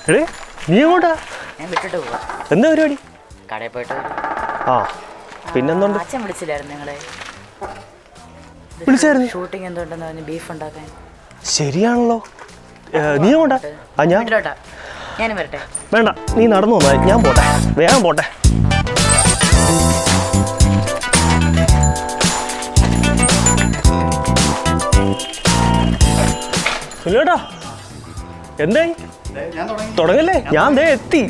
എടേ നീ എങ്ങോട്ടാ? ഞാൻ വിട്ടിട്ട് പോവാ. എന്താ പരിപാടി? കടയിൽ പോയിട്ട്. ആ പിന്നെന്തുണ്ട്? അച്ഛൻ വിളിച്ചില്ലായിരുന്നു നിങ്ങളെ? വിളിച്ചായിരുന്നു. ഷൂട്ടിംഗ് എന്തുണ്ടെന്ന് പറഞ്ഞ് ബീഫ് ഉണ്ടാക്കാൻ. ശരിയാണല്ലോ. നീ എങ്ങോട്ടാ? ആ ഞാൻ ഞാനും വരട്ടെ. വേണ്ട, നീ നടന്നു വന്നാൽ ഞാൻ പോട്ടെ, വേഗം പോട്ടെ. ഇല്ലേട്ടാ എന്തായി? തുടങ്ങല്ലേ? ഞാൻ ദേ എത്തി.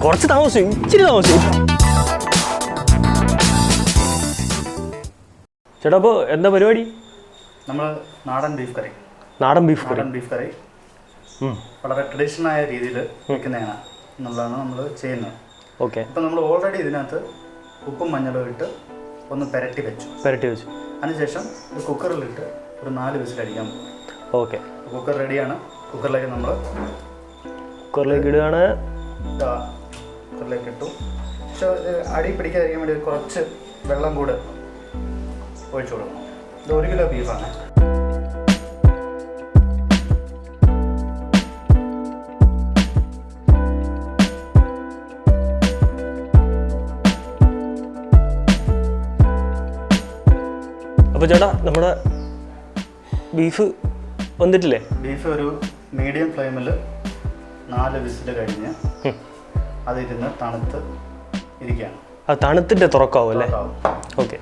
കുറച്ച് താമസിച്ചു, ഇച്ചിരി താമസിച്ചു. ചേട്ടാ അപ്പോൾ എന്താ പരിപാടി? നമ്മൾ നാടൻ ബീഫ് കറി. നാടൻ ബീഫ് കറി വളരെ ട്രഡീഷണൽ ആയ രീതിയിൽ വെക്കുന്നതാണ് എന്നുള്ളതാണ് നമ്മൾ ചെയ്യുന്നത്. ഓക്കെ. ഇപ്പം നമ്മൾ ഓൾറെഡി ഇതിനകത്ത് ഉപ്പും മഞ്ഞളും ഇട്ട് ഒന്ന് പുരട്ടി വെച്ചു. അതിനുശേഷം ഒരു കുക്കറിലിട്ട് ഒരു 4 വിസിലടിക്കാൻ പോകും. ഓക്കെ. കുക്കർ റെഡിയാണ്. കുക്കറിലേക്ക് നമ്മൾ ഇടുകയാണ്. കുക്കറിലേക്ക് ഇട്ടു. പക്ഷേ അടി പിടിക്കാതിരിക്കാൻ വേണ്ടി കുറച്ച് വെള്ളം കൂടെ ഒഴിച്ചു കൊടുക്കണം. ഇത് 1 കിലോ ബീഫാണ്. അപ്പോൾ ചേട്ടാ നമ്മുടെ ബീഫ് വന്നിട്ടില്ലേ? ബീഫ് ഒരു മീഡിയം ഫ്ലെയിമിൽ 4 വിസിൽ കഴിഞ്ഞ് അതിരുന്ന് തണുത്ത് ഇരിക്കുകയാണ്. അത് തണുത്തിട്ട് തുറക്കാവും അല്ലേ? ഓക്കെ.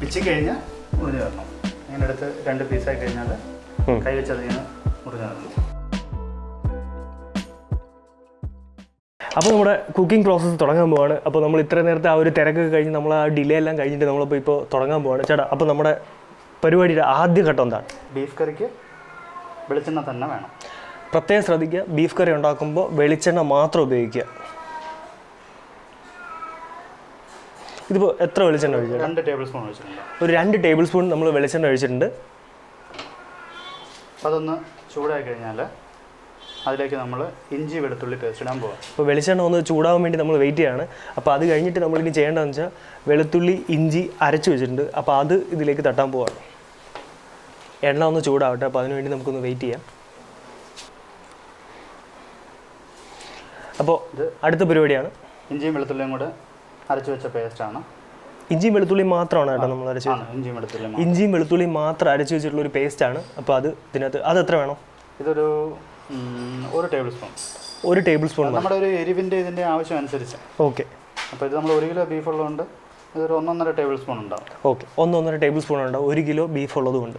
പിച്ചി കഴിഞ്ഞാൽ മുറിഞ്ഞ് തരണം. ഇങ്ങനെ എടുത്ത് 2 പീസായി കഴിഞ്ഞാൽ കൈ വെച്ച് അതിന് മുറിഞ്ഞ് തരണം. അപ്പോൾ നമ്മുടെ കുക്കിംഗ് പ്രോസസ്സ് തുടങ്ങാൻ പോവാണ്. അപ്പോൾ നമ്മൾ ഇത്ര നേരത്തെ ആ ഒരു തിരക്കൊക്കെ കഴിഞ്ഞ് നമ്മൾ ആ ഡിലേ എല്ലാം കഴിഞ്ഞിട്ട് നമ്മളിപ്പോൾ തുടങ്ങാൻ പോവാണ്. ചേട്ടാ അപ്പോൾ നമ്മുടെ പരിപാടിയുടെ ആദ്യ ഘട്ടം എന്താണ്? ബീഫ് കറിക്ക് വെളിച്ചെണ്ണ തന്നെ വേണം. പ്രത്യേകം ശ്രദ്ധിക്കുക, ബീഫ് കറി ഉണ്ടാക്കുമ്പോൾ വെളിച്ചെണ്ണ മാത്രം ഉപയോഗിക്കുക. ഇതിപ്പോൾ എത്ര വെളിച്ചെണ്ണ ഒഴിച്ചു? 2 ടേബിൾ സ്പൂൺ ഒഴിച്ചിട്ടുണ്ട്. ഒരു 2 ടേബിൾ സ്പൂൺ നമ്മൾ വെളിച്ചെണ്ണ ഒഴിച്ചിട്ടുണ്ട്. അതൊന്ന് ചൂടായി കഴിഞ്ഞാൽ അതിലേക്ക് നമ്മൾ ഇഞ്ചി വെളുത്തുള്ളി പേസ്റ്റ് ഇടാൻ പോകാം. അപ്പോൾ വെളിച്ചെണ്ണ ഒന്ന് ചൂടാവാൻ വേണ്ടി നമ്മൾ വെയിറ്റ് ചെയ്യാണ്. അപ്പോൾ അത് കഴിഞ്ഞിട്ട് നമ്മളിനി ചെയ്യേണ്ടതെന്ന് വെച്ചാൽ വെളുത്തുള്ളി ഇഞ്ചി അരച്ച് വെച്ചിട്ടുണ്ട്. അപ്പോൾ അത് ഇതിലേക്ക് തട്ടാൻ പോവാണ്. എണ്ണ ഒന്ന് ചൂടാവട്ടെ, അപ്പോൾ അതിനുവേണ്ടി നമുക്കൊന്ന് വെയിറ്റ് ചെയ്യാം. അപ്പോൾ ഇത് അടുത്ത പരിപാടിയാണ്. ഇഞ്ചിയും വെളുത്തുള്ളിയും കൂടെ അരച്ച് വെച്ച പേസ്റ്റാണ്. ഇഞ്ചിയും വെളുത്തുള്ളി മാത്രമാണ് കേട്ടോ നമ്മൾ അരച്ച് ഇഞ്ചിയും വെളുത്തുള്ളി മാത്രം അരച്ച് വെച്ചിട്ടുള്ള ഒരു പേസ്റ്റാണ്. അപ്പോൾ അത് ഇതിനകത്ത് അത് എത്ര വേണം? ഇതൊരു 1 ടേബിൾ സ്പൂൺ. 1 ടേബിൾ സ്പൂൺ നമ്മുടെ ഒരു എരിവിൻ്റെ ഇതിൻ്റെ ആവശ്യം അനുസരിച്ച്. ഓക്കെ. അപ്പോൾ ഇത് നമ്മൾ 1 കിലോ ബീഫ് ഉള്ളതുകൊണ്ട് ഇതൊരു 1.5 ടേബിൾ സ്പൂൺ ഉണ്ടാവും. ഓക്കെ, 1.5 ടേബിൾ സ്പൂൺ ഉണ്ടാവും 1 കിലോ ബീഫ് ഉള്ളതുകൊണ്ട്.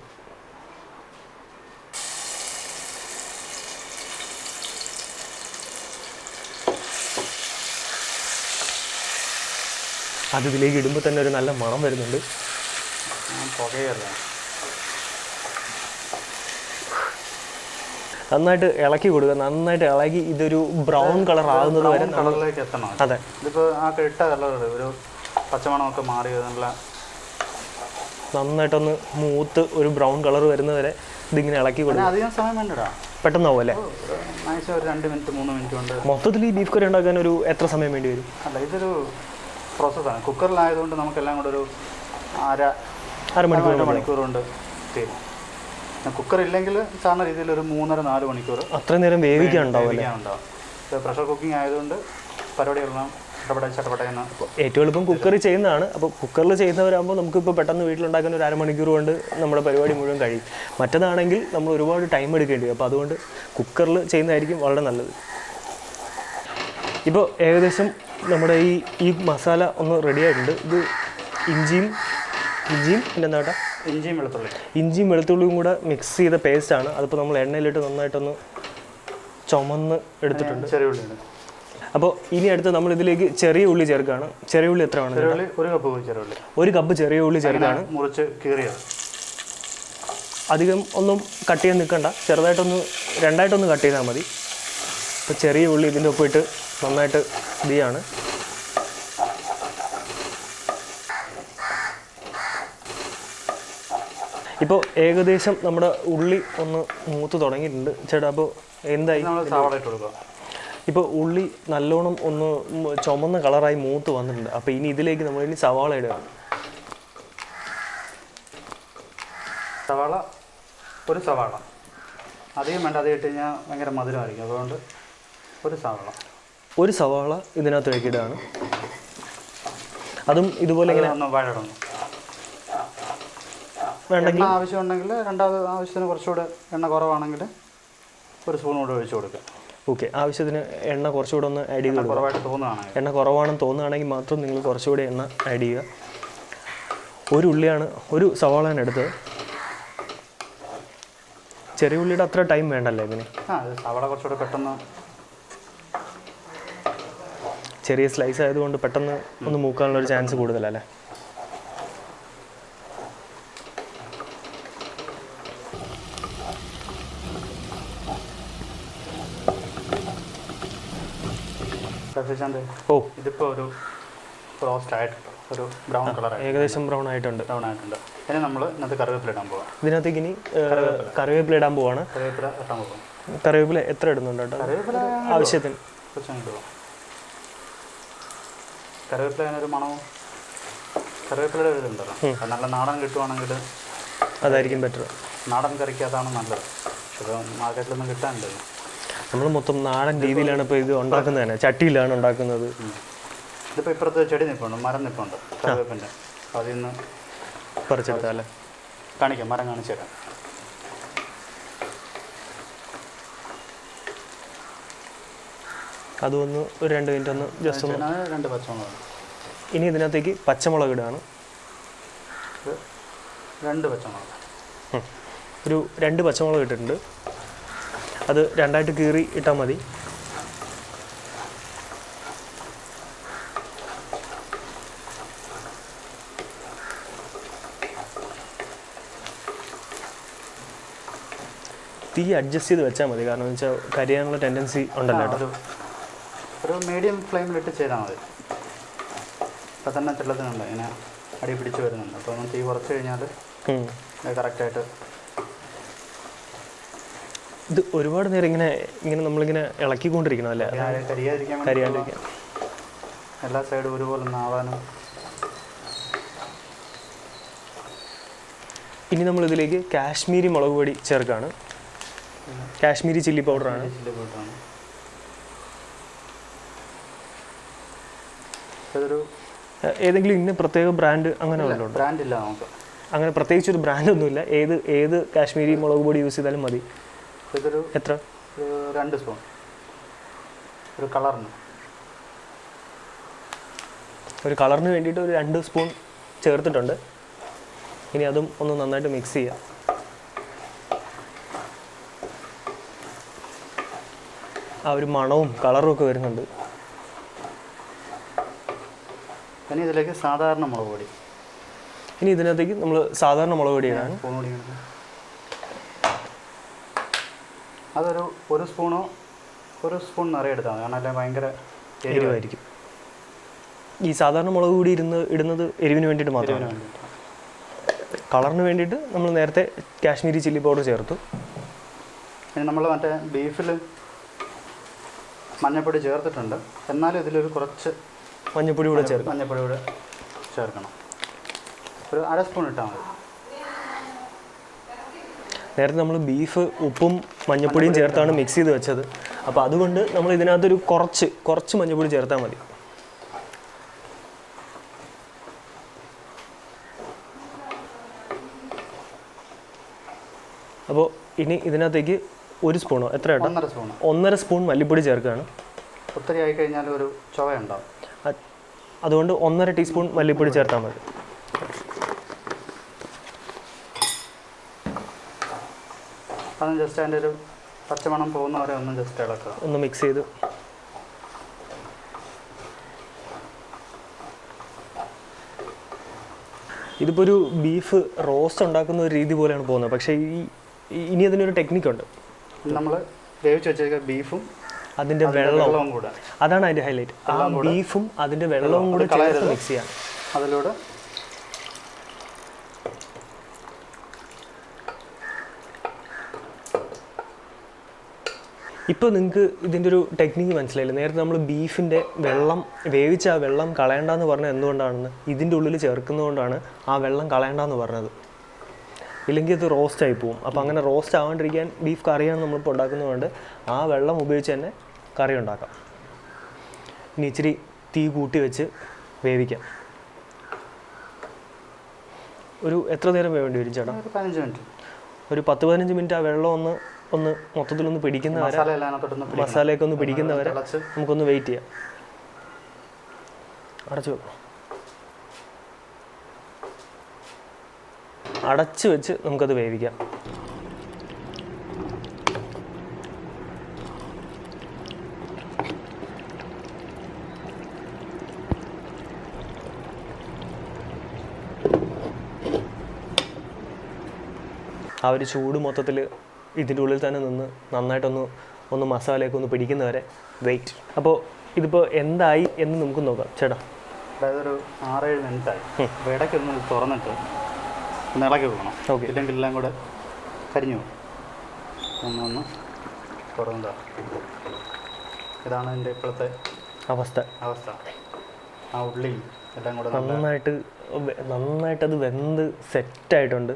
അത് ഇതിലേക്ക് ഇടുമ്പോൾ തന്നെ ഒരു നല്ല മണം വരുന്നുണ്ട്. പുകയല്ല. നന്നായിട്ട് ഇളക്കി കൊടുക്കുക. നന്നായിട്ട് ഇളകി ഇതൊരു ബ്രൗൺ കളർ ആകുന്നത് വരെ കളറിലേക്ക് എത്തണം. അതെ. ഇതിപ്പോൾ ആ ഇട്ട കളർ ഒരു പച്ചമണമൊക്കെ മാറി നല്ല നന്നായിട്ടൊന്ന് മൂത്ത് ഒരു ബ്രൗൺ കളർ വരുന്നവരെ ഇതിങ്ങനെ ഇളക്കി കൊടുക്കുക. അധികം സമയം വേണ്ടടാ, പെട്ടെന്നാവും അല്ലേ? ഒരു 2 മിനിറ്റ് 3 മിനിറ്റ് കൊണ്ട്. മൊത്തത്തിൽ ഈ ബീഫ് കറി ഉണ്ടാക്കാൻ ഒരു എത്ര സമയം വേണ്ടി വരും? അല്ല, ഇതൊരു പ്രോസസ്സാണ്. കുക്കറിലായതുകൊണ്ട് നമുക്കെല്ലാം കൂടെ ഒരു അര മണിക്കൂർ കൊണ്ട് തീരും. കുക്കർ ഇല്ലെങ്കിൽ സാധാരണ രീതിയിൽ ഒരു 3.5-4 മണിക്കൂർ അത്രയും നേരം വേവിക്കാനുണ്ടാവും. പ്രഷർ കുക്കിംഗ് ആയതുകൊണ്ട് പരിപാടികളെല്ലാം ചട്ടപടയെന്ന് ഏറ്റവും എളുപ്പം കുക്കറിൽ ചെയ്യുന്നതാണ്. അപ്പോൾ കുക്കറിൽ ചെയ്യുന്നവരാകുമ്പോൾ നമുക്കിപ്പോൾ പെട്ടെന്ന് വീട്ടിലുണ്ടാക്കുന്ന ഒരു 1/2 മണിക്കൂർ കൊണ്ട് നമ്മുടെ പരിപാടി മുഴുവൻ കഴിയും. മറ്റേതാണെങ്കിൽ നമ്മൾ ഒരുപാട് ടൈം എടുക്കേണ്ടി വരും. അപ്പോൾ അതുകൊണ്ട് കുക്കറിൽ ചെയ്യുന്നതായിരിക്കും വളരെ നല്ലത്. ഇപ്പോൾ ഏകദേശം നമ്മുടെ ഈ മസാല ഒന്ന് റെഡി ആയിട്ടുണ്ട്. ഇത് ഇഞ്ചിയും പിന്നെ എന്താ കേട്ടോ ഇഞ്ചിയും വെളുത്തുള്ളിയും കൂടെ മിക്സ് ചെയ്ത പേസ്റ്റാണ്. അതിപ്പോൾ നമ്മൾ എണ്ണയിലിട്ട് നന്നായിട്ടൊന്ന് ചുമന്ന് എടുത്തിട്ടുണ്ട്. അപ്പോൾ ഇനി അടുത്ത് നമ്മൾ ഇതിലേക്ക് ചെറിയ ഉള്ളി ചേർക്കുകയാണ്. ചെറിയ ഉള്ളി എത്ര വേണം? 1 കപ്പ് ചെറിയ ഉള്ളി ചേർക്കുകയാണ്. മുറിച്ച് കീറിയത്. അധികം ഒന്നും കട്ട് ചെയ്യാൻ നിൽക്കണ്ട, ചെറുതായിട്ടൊന്ന് 2ആയിട്ടൊന്ന് കട്ട് ചെയ്താൽ മതി. അപ്പോൾ ചെറിയ ഉള്ളി ഇതിൻ്റെ ഒപ്പം ഇട്ട് നന്നായിട്ട് ഇത് ചെയ്യാണ്. ഇപ്പോൾ ഏകദേശം നമ്മുടെ ഉള്ളി ഒന്ന് മൂത്ത് തുടങ്ങിയിട്ടുണ്ട് ചേട്ടാ. അപ്പോൾ എന്തായി? ഇപ്പോൾ ഉള്ളി നല്ലോണം ഒന്ന് ചുമന്ന കളറായി മൂത്ത് വന്നിട്ടുണ്ട്. അപ്പോൾ ഇനി ഇതിലേക്ക് നമ്മൾ ഇനി സവാള ഇടുക. സവാള അധികം വേണ്ട, അത് ഇട്ട് കഴിഞ്ഞാൽ ഭയങ്കര മധുരമായിരിക്കും. അതുകൊണ്ട് ഒരു സവാള ഇതിനകത്ത് ഇടുകയാണ്. അതും ഇതുപോലെ ഇങ്ങനെ ഒന്ന് വഴടണം. വേണ്ടെങ്കിൽ ആവശ്യമുണ്ടെങ്കിൽ രണ്ടാമത് ആവശ്യത്തിന് കുറച്ചുകൂടെ എണ്ണ കുറവാണെങ്കിൽ ഒരു സ്പൂൺ കൂടെ ഒഴിച്ചു കൊടുക്കുക. ഓക്കെ, ആവശ്യത്തിന് എണ്ണ കുറച്ചുകൂടെ ഒന്ന് ആഡ് ചെയ്ത് കൊടുക്കുക. കുറവായിട്ട് തോന്നുകയാണെങ്കിൽ, എണ്ണ കുറവാണെന്ന് തോന്നുകയാണെങ്കിൽ മാത്രം നിങ്ങൾ കുറച്ചുകൂടി എണ്ണ ആഡ് ചെയ്യുക. ഒരു സവാളയാണ് എടുത്തത്. ചെറിയ ഉള്ളിയുടെ അത്ര ടൈം വേണ്ടല്ലേ ഇതിന്? സവാള കുറച്ചുകൂടെ പെട്ടെന്ന്, ചെറിയ സ്ലൈസ് ആയതുകൊണ്ട് പെട്ടെന്ന് ഒന്ന് മൂക്കാനുള്ള ഒരു ചാൻസ് കൂടുതലല്ലേ? ഇതിപ്പോൾ ഒരു റോസ്റ്റ് ആയിട്ടുണ്ട്, ഒരു ബ്രൗൺ കളർ, ഏകദേശം ബ്രൗൺ ആയിട്ടുണ്ട്. ഇനി നമ്മൾ ഇതിനകത്ത് കറിവേപ്പില ഇടാൻ പോവാം. ഇതിനകത്തേക്ക് ഇനി കറിവേപ്പില ഇടാൻ പോവാണ്. കറിവേപ്പില എത്ര ഇടുന്നുണ്ട് കേട്ടോ? ആവശ്യത്തിന് കറിവേപ്പില അതിനൊരു മണവും കറിവേപ്പിലയുടെ ഒരു ഇതുണ്ടല്ലോ, നല്ല നാടൻ കിട്ടുവാണെങ്കിൽ അതായിരിക്കും ബെറ്റർ. നാടൻ കറിക്ക് അതാണ് നല്ലത്. പക്ഷേ മാർക്കറ്റിലൊന്നും കിട്ടാനില്ലല്ലോ. നമ്മൾ മൊത്തം നാടൻ രീതിയിലാണ് ഇപ്പോൾ ഇത് ഉണ്ടാക്കുന്നത് തന്നെ, ചട്ടിയിലാണ് ഉണ്ടാക്കുന്നത്. ഇതിപ്പോൾ ഇപ്പുറത്ത് ചെടി നിൽപ്പുണ്ട്, മരം നിൽപ്പുണ്ട് കറിവേപ്പിൻ്റെ. അതിൽ നിന്ന് പറിച്ചെടുത്താലേ? കാണിക്കാം, മരം കാണിച്ചു തരാം. അതൊന്ന് ഒരു 2 മിനിറ്റ് ഒന്ന് ജസ്റ്റ് ഒന്ന്. 2 പച്ചമുളക്. ഇനി ഇതിനകത്തേക്ക് പച്ചമുളക് ഇടുകയാണ്. 2 പച്ചമുളക്. ഒരു 2 പച്ചമുളക് ഇട്ടിട്ടുണ്ട്. അത് 2ആയിട്ട് കീറി ഇട്ടാൽ മതി. തീ അഡ്ജസ്റ്റ് ചെയ്ത് വെച്ചാൽ മതി, കാരണം എന്ന് വെച്ചാൽ കരിയാനുള്ള ടെൻഡൻസി ഉണ്ടല്ലോ കേട്ടോ. ഒരു മീഡിയം ഫ്ലെയിമിലിട്ട് ചെയ്താൽ മതി. ഇപ്പം തന്നെ ചെല്ലത്തിനുണ്ട്, ഇങ്ങനെ അടി പിടിച്ച് വരുന്നുണ്ട്. അപ്പോൾ ഒന്ന് തീ കുറച്ച് കഴിഞ്ഞാൽ കറക്റ്റായിട്ട്. ഇത് ഒരുപാട് നേരം ഇങ്ങനെ നമ്മളിങ്ങനെ ഇളക്കിക്കൊണ്ടിരിക്കണം അല്ലേ? കരിയാതിരിക്കാൻ. എല്ലാ സൈഡും ഒരുപോലെ ഒന്ന് ആവാനും. ഇനി നമ്മളിതിലേക്ക് കാശ്മീരി മുളക് പൊടി ചേർക്കുകയാണ്. കാശ്മീരി ചില്ലി പൗഡറാണ്. ഏതെങ്കിലും ഇന്ന പ്രത്യേക ബ്രാൻഡ് അങ്ങനെ വല്ലതും? ബ്രാൻഡില്ല നമുക്ക്, അങ്ങനെ പ്രത്യേകിച്ചൊരു ബ്രാൻഡൊന്നുമില്ല. ഏത് കാശ്മീരി മുളക് പൊടി യൂസ് ചെയ്താലും മതി. ഇതൊരു എത്ര? 2 സ്പൂൺ. ഒരു കളറിന് വേണ്ടിയിട്ട് ഒരു 2 സ്പൂൺ ചേർത്തിട്ടുണ്ട്. ഇനി അതും ഒന്ന് നന്നായിട്ട് മിക്സ് ചെയ്യാം. ആ ഒരു മണവും കളറും ഒക്കെ വരുന്നുണ്ട്. ഇനി ഇതിലേക്ക് സാധാരണ മുളക് പൊടി. ഇനി ഇതിനകത്തേക്ക് നമ്മൾ സാധാരണ മുളക് പൊടിയാണ്. അതൊരു 1 സ്പൂൺ നിറയെ എടുത്താൽ മതി, കാരണം അല്ലെങ്കിൽ ഭയങ്കര എരിവായിരിക്കും. ഈ സാധാരണ മുളക് പൊടി ഇടുന്നത് എരിവിന് വേണ്ടിയിട്ട് മാത്രമാണ്. കളറിന് വേണ്ടിയിട്ട് നമ്മൾ നേരത്തെ കാശ്മീരി ചില്ലി പൗഡർ ചേർത്തു. ഇനി നമ്മൾ മറ്റേ ബീഫിൽ മഞ്ഞൾപ്പൊടി ചേർത്തിട്ടുണ്ട്, എന്നാലും ഇതിലൊരു കുറച്ച് മഞ്ഞൾപ്പൊടി കൂടെ ചേർക്കണം. ഒരു 1/2 സ്പൂൺ ഇട്ടാൽ മതി. നേരത്തെ നമ്മൾ ബീഫ് ഉപ്പും മഞ്ഞൾപ്പൊടിയും ചേർത്താണ് മിക്സ് ചെയ്ത് വെച്ചത്. അപ്പോൾ അതുകൊണ്ട് നമ്മൾ ഇതിനകത്തൊരു കുറച്ച് മഞ്ഞൾപ്പൊടി ചേർത്താൽ മതി. അപ്പോൾ ഇനി ഇതിനകത്തേക്ക് 1 സ്പൂണോ എത്ര? 1.5 സ്പൂൺ മല്ലിപ്പൊടി ചേർക്കുകയാണ്. ഒത്തിരി ആയി കഴിഞ്ഞാൽ ഒരു ചുവ ഉണ്ടാവും, അതുകൊണ്ട് 1.5 ടീസ്പൂൺ മല്ലിപ്പൊടി ചേർത്താൽ മതി. അതും ജസ്റ്റ് അതിൻ്റെ ഒരു പച്ചമണം പോകുന്നവരെ ഒന്ന് ജസ്റ്റ് ഇളക്കുക, ഒന്ന് മിക്സ് ചെയ്ത്. ഇതിപ്പോൾ ഒരു ബീഫ് റോസ്റ്റ് ഉണ്ടാക്കുന്ന ഒരു രീതി പോലെയാണ് പോകുന്നത്. പക്ഷേ ഇനി അതിനൊരു ടെക്നിക്കുണ്ട്. നമ്മൾ വേവിച്ച് വെച്ചേക്കുക ബീഫും അതിൻ്റെ വെള്ളവും കൂടെ, അതാണ് അതിൻ്റെ ഹൈലൈറ്റ്. ആ ബീഫും അതിൻ്റെ വെള്ളവും കൂടെ ചേർത്ത് മിക്സ് ചെയ്യാം. അതിലൂടെ ഇപ്പോൾ നിങ്ങൾക്ക് ഇതിൻ്റെ ഒരു ടെക്നിക്ക് മനസ്സിലായില്ല. നേരത്തെ നമ്മൾ ബീഫിൻ്റെ വെള്ളം വേവിച്ച ആ വെള്ളം കളയണ്ടെന്ന് പറഞ്ഞത് എന്തുകൊണ്ടാണെന്ന്, ഇതിൻ്റെ ഉള്ളിൽ ചേർക്കുന്നതുകൊണ്ടാണ് ആ വെള്ളം കളയണ്ടെന്ന് പറഞ്ഞത്. ഇല്ലെങ്കിൽ ഇത് റോസ്റ്റായി പോവും. അപ്പോൾ അങ്ങനെ റോസ്റ്റ് ആവാണ്ടിരിക്കാൻ ബീഫ് കറിയാണ് നമ്മളിപ്പോൾ ഉണ്ടാക്കുന്നതുകൊണ്ട് ആ വെള്ളം ഉപയോഗിച്ച് തന്നെ കറി ഉണ്ടാക്കാം. ഇനി ഇച്ചിരി തീ കൂട്ടി വെച്ച് വേവിക്കാം. ഒരു എത്ര നേരം വേണ്ടി വരും ചേട്ടാ? 15 മിനിറ്റ്. ഒരു 10-15 മിനിറ്റ് ആ വെള്ളം ഒന്ന് മൊത്തത്തിലൊന്ന് പിടിക്കുന്നവരെ, മസാലയൊക്കെ ഒന്ന് പിടിക്കുന്നവരെ നമുക്കൊന്ന് വെയിറ്റ് ചെയ്യാം. അടച്ചു വെക്കാം. അടച്ചു വെച്ച് നമുക്കത് വേവിക്കാം. ആ ഒരു ചൂട് മൊത്തത്തിൽ ഇതിൻ്റെ ഉള്ളിൽ തന്നെ നിന്ന് നന്നായിട്ടൊന്ന് മസാലയൊക്കെ ഒന്ന് പിടിക്കുന്നവരെ വെയിറ്റ്. അപ്പോൾ ഇതിപ്പോൾ എന്തായി എന്ന് നമുക്ക് നോക്കാം ചേട്ടാ. അതായത് ഒരു 6-7 മിനിറ്റായി. അപ്പോൾ ഇടയ്ക്കൊന്ന് തുറന്നിട്ട് ഒന്ന് ഇളക്കി വെക്കണം. ഓക്കെ. ഇല്ലെങ്കിൽ എല്ലാം കൂടെ കരിഞ്ഞു പോകും. ഒന്ന് തുറന്നതാ. ഇതാണ് എൻ്റെ ഇപ്പോഴത്തെ അവസ്ഥ. ആ ഉള്ളി എല്ലാം കൂടെ നന്നായിട്ടത് വെന്ത് സെറ്റായിട്ടുണ്ട്.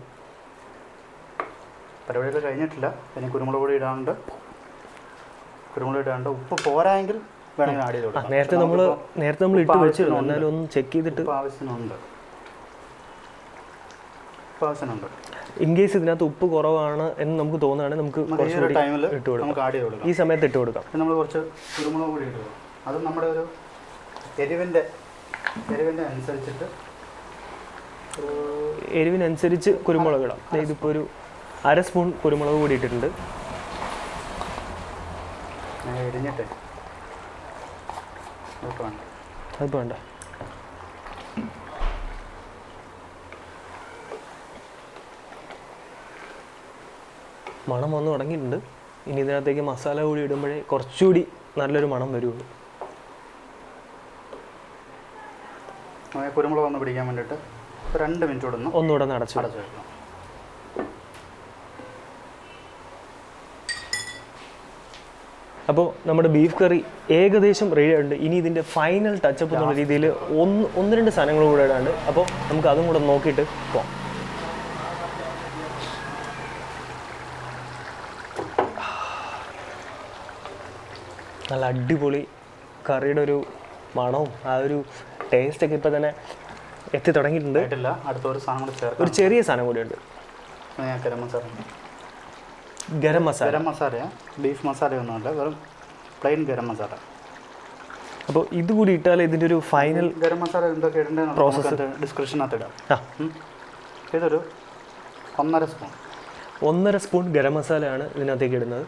പരിപാടിയൊക്കെ കഴിഞ്ഞിട്ടില്ല. പിന്നെ കുരുമുളക് പൊടി ഇടാണ്ട്, ഉപ്പ് പോരായെങ്കിൽ വേണമെങ്കിൽ ആഡ് ചെയ്ത് കൊടുക്കാം. നേരത്തെ നമ്മൾ ഇട്ട് വെച്ചിരുന്നു. എന്നാലും ഒന്ന് ചെക്ക് ചെയ്തിട്ട് ആവശ്യമുണ്ട്. ഇൻ കേസ് ഇതിനകത്ത് ഉപ്പ് കുറവാണ് എന്ന് നമുക്ക് തോന്നുകയാണെങ്കിൽ നമുക്ക് ഇട്ട് കൊടുക്കാം. ഈ സമയത്ത് ഇട്ട് കൊടുക്കാം. നമ്മൾ കുറച്ച് കുരുമുളക് പൊടി ഇടുക. അത് നമ്മുടെ ഒരു എരിവിൻ്റെ എരിവിനനുസരിച്ച് കുരുമുളക് ഇടാം. ഇതിപ്പോൾ ഒരു 1/2 സ്പൂൺ കുരുമുളക് പൊടി ഇട്ടിട്ടുണ്ട്. ഇടിഞ്ഞിട്ട് അത് വേണ്ട. മണം വന്ന് തുടങ്ങിയിട്ടുണ്ട്. ഇനി ഇതിനകത്തേക്ക് മസാല കൂടി ഇടുമ്പോഴേ കുറച്ചുകൂടി നല്ലൊരു മണം വരുള്ളൂ. കുരുമുളക് ഒന്ന് പിടിക്കാൻ വേണ്ടിയിട്ട് 2 മിനിറ്റ് ഒന്നുകൂടെ അടച്ചു വെക്കണം. അപ്പോൾ നമ്മുടെ ബീഫ് കറി ഏകദേശം റെഡി ആയിട്ടുണ്ട്. ഇനി ഇതിൻ്റെ ഫൈനൽ ടച്ചപ്പ് എന്നുള്ള രീതിയിൽ 1-2 സാധനങ്ങൾ കൂടെ ഇടാണ്ട്. അപ്പോൾ നമുക്ക് അതും കൂടെ നോക്കിയിട്ട് പോകാം. നല്ല അടിപൊളി കറിയുടെ ഒരു മണവും ആ ഒരു ടേസ്റ്റൊക്കെ ഇപ്പോൾ തന്നെ എത്തി തുടങ്ങിയിട്ടുണ്ട്. ഒരു ചെറിയ സാധനം കൂടിയുണ്ട്. ഗരം മസാല. ബീഫ് മസാലയൊന്നുമല്ല, വെറും പ്ലെയിൻ ഗരം മസാല. അപ്പോൾ ഇതുകൂടി ഇട്ടാൽ ഇതിൻ്റെ ഒരു ഫൈനൽ ഗരം മസാല എന്തൊക്കെ ഇടേണ്ടത് പ്രോസസ്സ് ഡിസ്ക്രിപ്ഷനകത്ത് ഇടാം. ഇതൊരു 1.5 സ്പൂൺ ഗരം മസാലയാണ് ഇതിനകത്തേക്ക് ഇടുന്നത്.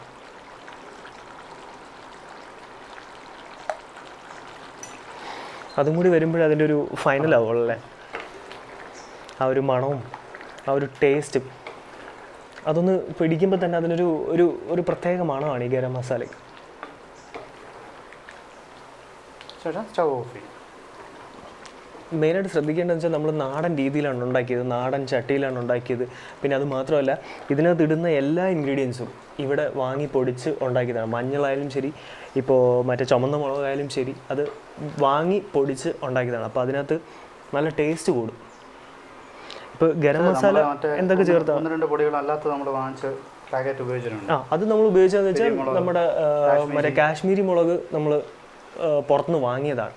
അതും കൂടി വരുമ്പോഴേ അതിൻ്റെ ഒരു ഫൈനൽ ആവുള്ളൂ. ആ ഒരു മണവും ആ ഒരു ടേസ്റ്റും അതൊന്ന് പിടിക്കുമ്പോൾ തന്നെ അതിനൊരു ഒരു പ്രത്യേക മണമാണ് ഈ ഗരം മസാലയ്ക്ക്. മെയിനായിട്ട് ശ്രദ്ധിക്കേണ്ടതെന്ന് വെച്ചാൽ നമ്മൾ നാടൻ രീതിയിലാണ് ഉണ്ടാക്കിയത്, നാടൻ ചട്ടിയിലാണ് ഉണ്ടാക്കിയത്. പിന്നെ അത് മാത്രമല്ല, ഇതിനകത്ത് ഇടുന്ന എല്ലാ ഇൻഗ്രീഡിയൻസും ഇവിടെ വാങ്ങി പൊടിച്ച് ഉണ്ടാക്കിയതാണ്. മഞ്ഞളായാലും ശരി, ഇപ്പോൾ മറ്റേ ചുമന്ന മുളകായാലും ശരി, അത് വാങ്ങി പൊടിച്ച് ഉണ്ടാക്കിയതാണ്. അപ്പോൾ അതിനകത്ത് നല്ല ടേസ്റ്റ് കൂടും. ഇപ്പോൾ ഗരം മസാല എന്തൊക്കെ ചേർത്താൽ 1-2 പൊടികളല്ലാത്ത നമ്മൾ വാങ്ങിച്ച് പാക്കറ്റ് ഉപയോഗിച്ചിട്ടുണ്ട്. അത് നമ്മൾ ഉപയോഗിച്ചതെന്ന് വെച്ചാൽ നമ്മുടെ മറ്റേ കാശ്മീരി മുളക് നമ്മൾ പുറത്തുനിന്ന് വാങ്ങിയതാണ്.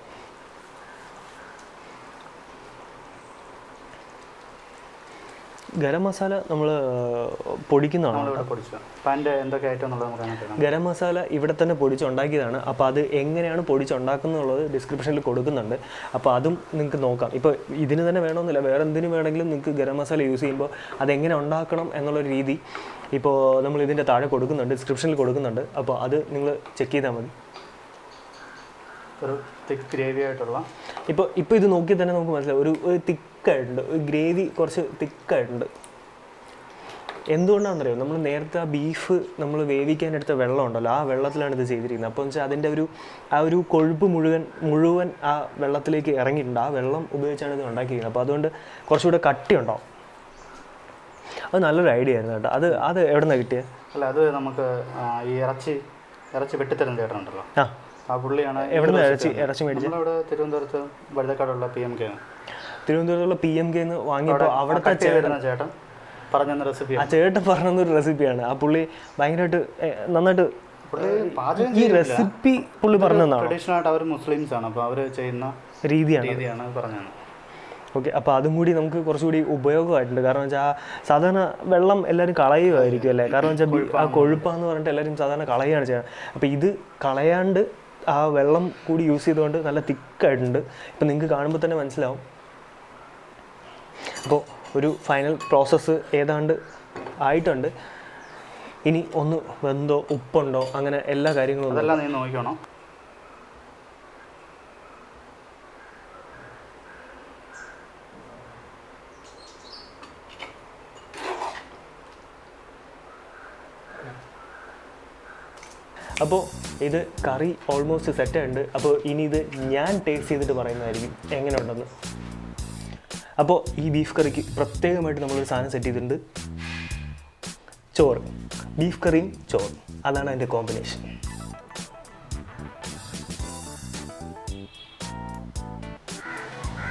ഗരം മസാല നമ്മൾ പൊടിക്കുന്നതാണ്. ഗരം മസാല ഇവിടെ തന്നെ പൊടിച്ചുണ്ടാക്കിയതാണ്. അപ്പോൾ അത് എങ്ങനെയാണ് പൊടിച്ചുണ്ടാക്കുന്നുള്ളത് ഡിസ്ക്രിപ്ഷനിൽ കൊടുക്കുന്നുണ്ട്. അപ്പോൾ അതും നിങ്ങൾക്ക് നോക്കാം. ഇപ്പോൾ ഇതിന് തന്നെ വേണമെന്നില്ല, വേറെ എന്തിനു വേണമെങ്കിലും നിങ്ങൾക്ക് ഗരം മസാല യൂസ് ചെയ്യുമ്പോൾ അതെങ്ങനെ ഉണ്ടാക്കണം എന്നുള്ളൊരു രീതി ഇപ്പോൾ നമ്മൾ ഇതിൻ്റെ താഴെ കൊടുക്കുന്നുണ്ട്, ഡിസ്ക്രിപ്ഷനിൽ കൊടുക്കുന്നുണ്ട്. അപ്പോൾ അത് നിങ്ങൾ ചെക്ക് ചെയ്താൽ മതി. ഒരു തിക്ക് ഗ്രേവി ആയിട്ടുള്ള ഇപ്പോൾ ഇത് നോക്കിയാൽ തന്നെ നമുക്ക് മനസ്സിലാവും ഒരു തിക്കായിട്ടുണ്ട്, ഒരു ഗ്രേവി കുറച്ച് തിക്കായിട്ടുണ്ട്. എന്തുകൊണ്ടാണെന്നറിയോ, നമ്മൾ നേരത്തെ ആ ബീഫ് നമ്മൾ വേവിക്കാനെടുത്ത വെള്ളം ഉണ്ടല്ലോ, ആ വെള്ളത്തിലാണ് ഇത് ചെയ്തിരിക്കുന്നത്. അപ്പോൾ എന്ന് വെച്ചാൽ അതിൻ്റെ ആ ഒരു കൊഴുപ്പ് മുഴുവൻ ആ വെള്ളത്തിലേക്ക് ഇറങ്ങിയിട്ടുണ്ട്. ആ വെള്ളം ഉപയോഗിച്ചാണ് ഇത് ഉണ്ടാക്കിയിരിക്കുന്നത്. അപ്പോൾ അതുകൊണ്ട് കുറച്ചുകൂടെ കട്ടി ഉണ്ടാവും. അത് നല്ലൊരു ഐഡിയ ആയിരുന്നു കേട്ടോ. അത് എവിടെ നിന്നാണ് കിട്ടിയത്? അല്ല, അത് നമുക്ക് ഈ ഇറച്ചി ഇറച്ചി വെട്ടിത്തരുന്ന ചേട്ടനുണ്ടല്ലോ, ആ ആ പുള്ളിയാണ്. എവിടെ നിന്ന് ഇറച്ചി മേടിച്ചത്? നമ്മളിവിടെ തിരുവനന്തപുരത്ത് വഴുതക്കാടുള്ള PMK. തിരുവനന്തപുരത്തുള്ള PMK വാങ്ങിയപ്പോൾ അവിടുത്തെ ചേട്ടൻ പറഞ്ഞ റെസിപ്പി, ആ ചേട്ടൻ പറഞ്ഞൊരു റെസിപ്പിയാണ്. ആ പുള്ളി ഭയങ്കരമായിട്ട് നന്നായിട്ട് ഈ റെസിപ്പി പുള്ളി പറഞ്ഞതാണ്. ട്രഡീഷണൽ ആയിട്ട് അവർ മുസ്ലിംസ് ആണ്, അപ്പോൾ അവർ ചെയ്യുന്ന രീതിയാണ് പറഞ്ഞത്. ഓക്കെ, അപ്പോൾ അതും കൂടി നമുക്ക് കുറച്ചുകൂടി ഉപയോഗമായിട്ടുണ്ട്. കാരണം വെച്ചാൽ സാധാരണ വെള്ളം എല്ലാവരും കളയുമായിരിക്കും അല്ലേ, കാരണം വെച്ചാൽ ആ കൊഴുപ്പാന്ന് പറഞ്ഞിട്ട് എല്ലാവരും സാധാരണ കളയുകയാണ് ചെയ്യുന്നത്. അപ്പോൾ ഇത് കളയാണ്ട് ആ വെള്ളം കൂടി യൂസ് ചെയ്തുകൊണ്ട് നല്ല തിക്കായിട്ടുണ്ട്. ഇപ്പം നിങ്ങൾക്ക് കാണുമ്പോൾ തന്നെ മനസ്സിലാവും. അപ്പോൾ ഒരു ഫൈനൽ പ്രോസസ്സ് ഏതാണ്ട് ആയിട്ടുണ്ട്. ഇനി ഒന്ന് വെന്തോ ഉപ്പുണ്ടോ അങ്ങനെ എല്ലാ കാര്യങ്ങളും അതെല്ലാം നീ നോക്കണം. അപ്പോൾ ഇത് കറി ഓൾമോസ്റ്റ് സെറ്റ് ഉണ്ട്. അപ്പോൾ ഇനി ഇത് ഞാൻ ടേസ്റ്റ് ചെയ്തിട്ട് പറയുന്നതായിരിക്കും എങ്ങനെ ഉണ്ടെന്ന്. അപ്പോൾ ഈ ബീഫ് കറിക്ക് പ്രത്യേകമായിട്ട് നമ്മളൊരു സാധനം സെറ്റ് ചെയ്തിട്ടുണ്ട്. ചോറ്, ബീഫ് കറിയും ചോറും, അതാണ് അതിൻ്റെ കോമ്പിനേഷൻ.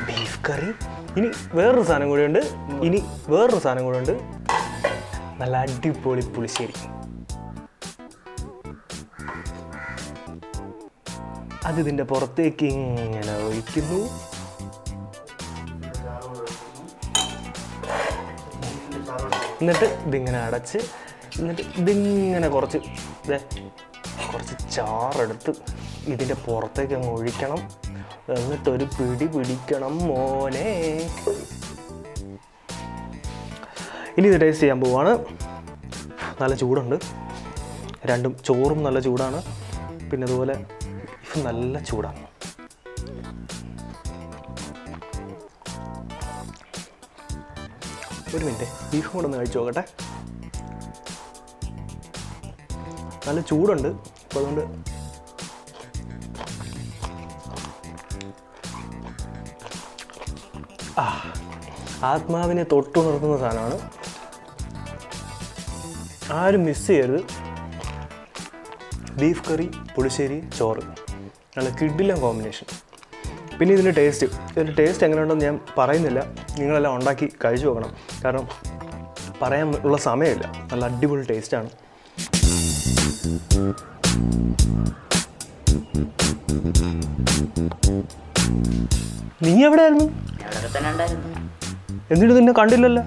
ബീഫ് കറി, ഇനി വേറൊരു സാധനം കൂടെ ഉണ്ട്. നല്ല അടിപൊളി പുളിശ്ശേരി. അത് ഇതിൻ്റെ പുറത്തേക്ക് ഇങ്ങനെ ഒഴിക്കുന്നു. എന്നിട്ട് ഇതിങ്ങനെ അടച്ച്, എന്നിട്ട് ഇതിങ്ങനെ കുറച്ച് ചാറെടുത്ത് ഇതിൻ്റെ പുറത്തേക്ക് അങ്ങ് ഒഴിക്കണം. എന്നിട്ടൊരു പിടി പിടിക്കണം മോനെ. ഇനി ഇത് ടേസ്റ്റ് ചെയ്യാൻ പോവാണ്. നല്ല ചൂടുണ്ട്, രണ്ടും ചോറും നല്ല ചൂടാണ്, പിന്നെ അതുപോലെ ബീഫ് നല്ല ചൂടാണ്. ഒരു മിനിറ്റ്, ബീഫും കൂടെ ഒന്ന് കഴിച്ചു നോക്കട്ടെ. നല്ല ചൂടുണ്ട്, അപ്പോൾ അതുകൊണ്ട് ആത്മാവിനെ തൊട്ടുണർത്തുന്ന സാധനമാണ്. ആരും മിസ് ചെയ്യരുത്. ബീഫ് കറി, പുളിശ്ശേരി, ചോറ്, നല്ല കിടിലൻ കോമ്പിനേഷൻ. പിന്നെ ഇതിൻ്റെ ടേസ്റ്റ് എങ്ങനെയുണ്ടെന്ന് ഞാൻ പറയുന്നില്ല, നിങ്ങളെല്ലാം ഉണ്ടാക്കി കഴിച്ചു നോക്കണം. കാരണം പറയാൻ ഉള്ള സമയമില്ല. നല്ല അടിപൊളി ടേസ്റ്റാണ്. നീ എവിടെയായിരുന്നു? എന്നിട്ട് നിന്നെ കണ്ടില്ലല്ലോ.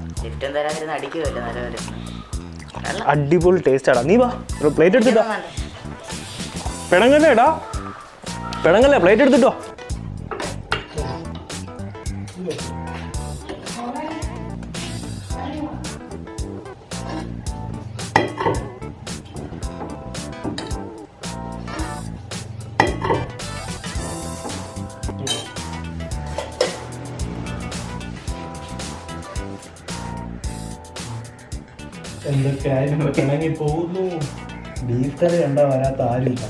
അടിപൊളി ടേസ്റ്റാടാ. നീ വാ, പ്ലേറ്റ് എടുത്തിട്ടോ. പിണങ്ങല്ലേ പ്ലേറ്റ് എടുത്തിട്ടോ. എന്തൊക്കെ ആയാലും പിണങ്ങി പോകുന്നു. ബീഫ് കറി കണ്ടാൽ വരാത്ത ആരുമില്ല.